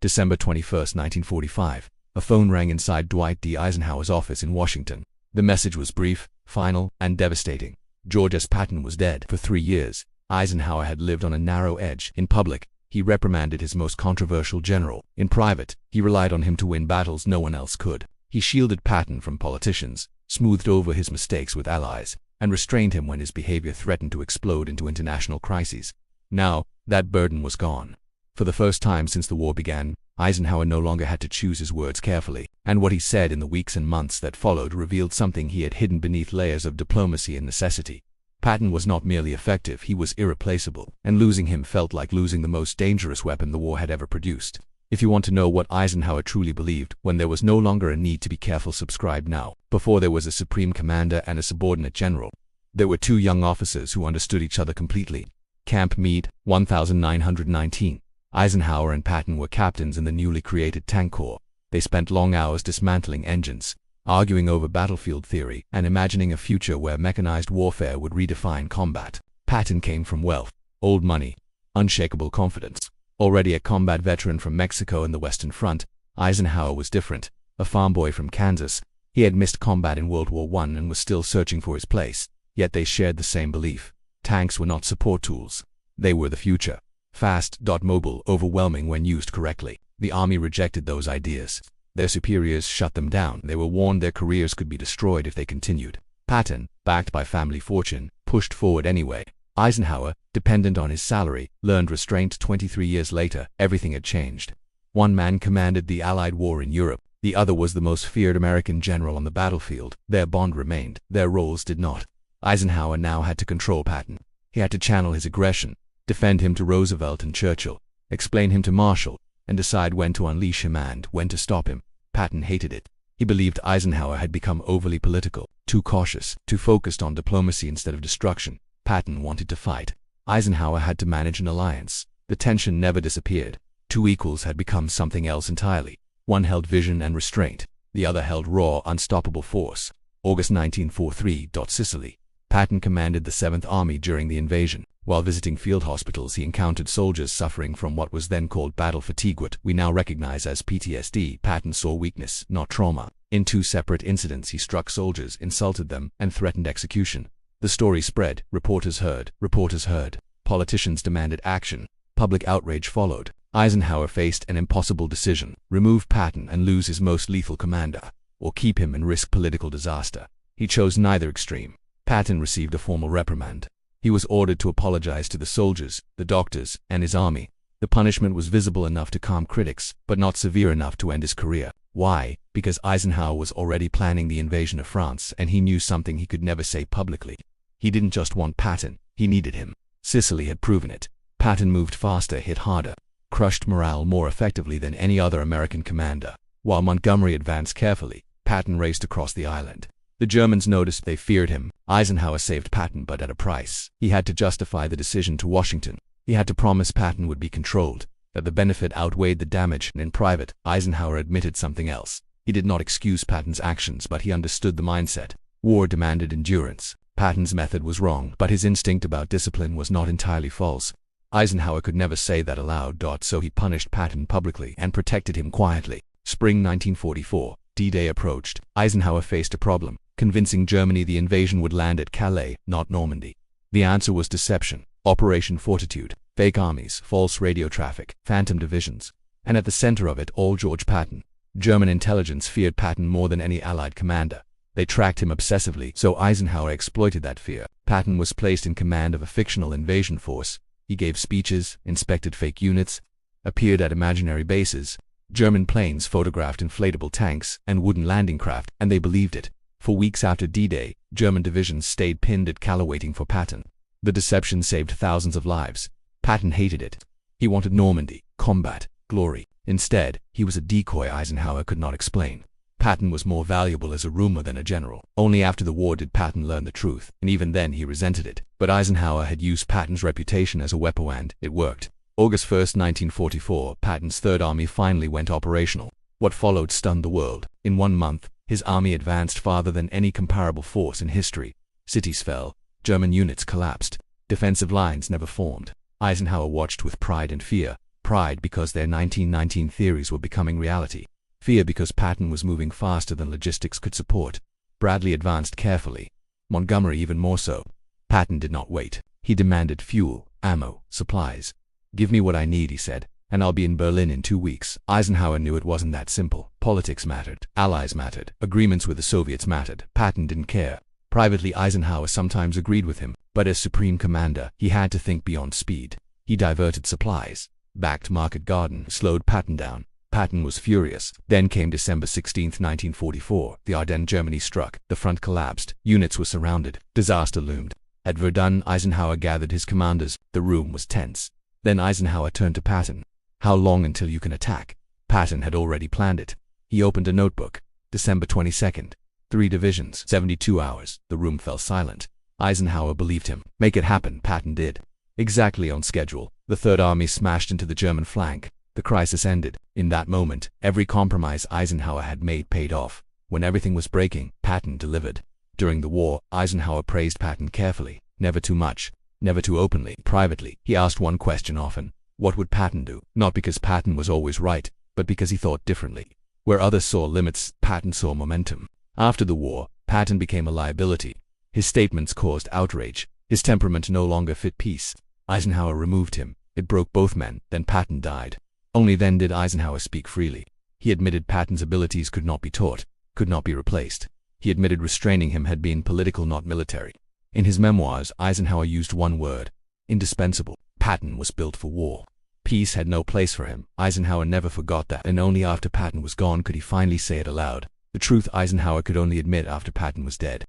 December 21, 1945. A phone rang inside Dwight D. Eisenhower's office in Washington. The message was brief, final, and devastating. George S. Patton was dead. For 3 years, Eisenhower had lived on a narrow edge. In public, he reprimanded his most controversial general. In private, he relied on him to win battles no one else could. He shielded Patton from politicians, smoothed over his mistakes with allies, and restrained him when his behavior threatened to explode into international crises. Now, that burden was gone. For the first time since the war began, Eisenhower no longer had to choose his words carefully, and what he said in the weeks and months that followed revealed something he had hidden beneath layers of diplomacy and necessity. Patton was not merely effective, he was irreplaceable, and losing him felt like losing the most dangerous weapon the war had ever produced. If you want to know what Eisenhower truly believed, when there was no longer a need to be careful, subscribe now. Before there was a supreme commander and a subordinate general, there were 2 young officers who understood each other completely. Camp Meade, 1919. Eisenhower and Patton were captains in the newly created Tank Corps. They spent long hours dismantling engines, arguing over battlefield theory, and imagining a future where mechanized warfare would redefine combat. Patton came from wealth, old money, unshakable confidence. Already a combat veteran from Mexico and the Western Front, Eisenhower was different. A farm boy from Kansas, he had missed combat in World War I and was still searching for his place. Yet they shared the same belief. Tanks were not support tools. They were the future. Fast, mobile, overwhelming when used correctly. The Army rejected those ideas. Their superiors shut them down. They were warned their careers could be destroyed if they continued. Patton, backed by family fortune, pushed forward anyway. Eisenhower, dependent on his salary, learned restraint. 23 years later, everything had changed. One man commanded the Allied war in Europe. The other was the most feared American general on the battlefield. Their bond remained. Their roles did not. Eisenhower now had to control Patton. He had to channel his aggression, defend him to Roosevelt and Churchill, explain him to Marshall, and decide when to unleash him and when to stop him. Patton hated it. He believed Eisenhower had become overly political, too cautious, too focused on diplomacy instead of destruction. Patton wanted to fight. Eisenhower had to manage an alliance. The tension never disappeared. 2 equals had become something else entirely. One held vision and restraint. The other held raw, unstoppable force. August 1943. Sicily. Patton commanded the 7th Army during the invasion. While visiting field hospitals, he encountered soldiers suffering from what was then called battle fatigue, what we now recognize as PTSD. Patton saw weakness, not trauma. In 2 separate incidents, he struck soldiers, insulted them, and threatened execution. The story spread. Reporters heard. Politicians demanded action. Public outrage followed. Eisenhower faced an impossible decision: remove Patton and lose his most lethal commander, or keep him and risk political disaster. He chose neither extreme. Patton received a formal reprimand. He was ordered to apologize to the soldiers, the doctors, and his army. The punishment was visible enough to calm critics, but not severe enough to end his career. Why? Because Eisenhower was already planning the invasion of France, and he knew something he could never say publicly. He didn't just want Patton, he needed him. Sicily had proven it. Patton moved faster, hit harder, crushed morale more effectively than any other American commander. While Montgomery advanced carefully, Patton raced across the island. The Germans noticed. They feared him. Eisenhower saved Patton, but at a price. He had to justify the decision to Washington. He had to promise Patton would be controlled, that the benefit outweighed the damage. And in private, Eisenhower admitted something else. He did not excuse Patton's actions, but he understood the mindset. War demanded endurance. Patton's method was wrong, but his instinct about discipline was not entirely false. Eisenhower could never say that aloud. So he punished Patton publicly and protected him quietly. Spring 1944. D-Day approached. Eisenhower faced a problem: convincing Germany the invasion would land at Calais, not Normandy. The answer was deception. Operation Fortitude. Fake armies, false radio traffic, phantom divisions. And at the center of it all, George Patton. German intelligence feared Patton more than any Allied commander. They tracked him obsessively, so Eisenhower exploited that fear. Patton was placed in command of a fictional invasion force. He gave speeches, inspected fake units, appeared at imaginary bases. German planes photographed inflatable tanks and wooden landing craft, and they believed it. For weeks after D-Day, German divisions stayed pinned at Calais waiting for Patton. The deception saved thousands of lives. Patton hated it. He wanted Normandy, combat, glory. Instead, he was a decoy Eisenhower could not explain. Patton was more valuable as a rumor than a general. Only after the war did Patton learn the truth, and even then he resented it. But Eisenhower had used Patton's reputation as a weapon, and it worked. August 1, 1944, Patton's Third Army finally went operational. What followed stunned the world. In 1 month, his army advanced farther than any comparable force in history. Cities fell, German units collapsed, defensive lines never formed. Eisenhower watched with pride and fear. Pride because their 1919 theories were becoming reality. Fear because Patton was moving faster than logistics could support. Bradley advanced carefully. Montgomery even more so. Patton did not wait. He demanded fuel, ammo, supplies. "Give me what I need," he said, "and I'll be in Berlin in 2 weeks." Eisenhower knew it wasn't that simple. Politics mattered. Allies mattered. Agreements with the Soviets mattered. Patton didn't care. Privately, Eisenhower sometimes agreed with him, but as supreme commander, he had to think beyond speed. He diverted supplies, backed Market Garden, slowed Patton down. Patton was furious. Then came December 16, 1944. The Ardennes Germany struck. The front collapsed. Units were surrounded. Disaster loomed. At Verdun, Eisenhower gathered his commanders. The room was tense. Then Eisenhower turned to Patton. "How long until you can attack?" Patton had already planned it. He opened a notebook. December 22nd. 3 divisions, 72 hours. The room fell silent. Eisenhower believed him. "Make it happen," Patton did. Exactly on schedule, the Third Army smashed into the German flank. The crisis ended. In that moment, every compromise Eisenhower had made paid off. When everything was breaking, Patton delivered. During the war, Eisenhower praised Patton carefully. Never too much. Never too openly. Privately, he asked one question often. What would Patton do? Not because Patton was always right, but because he thought differently. Where others saw limits, Patton saw momentum. After the war, Patton became a liability. His statements caused outrage. His temperament no longer fit peace. Eisenhower removed him. It broke both men. Then Patton died. Only then did Eisenhower speak freely. He admitted Patton's abilities could not be taught, could not be replaced. He admitted restraining him had been political, not military. In his memoirs, Eisenhower used one word: indispensable. Patton was built for war. Peace had no place for him. Eisenhower never forgot that, and only after Patton was gone could he finally say it aloud. The truth Eisenhower could only admit after Patton was dead.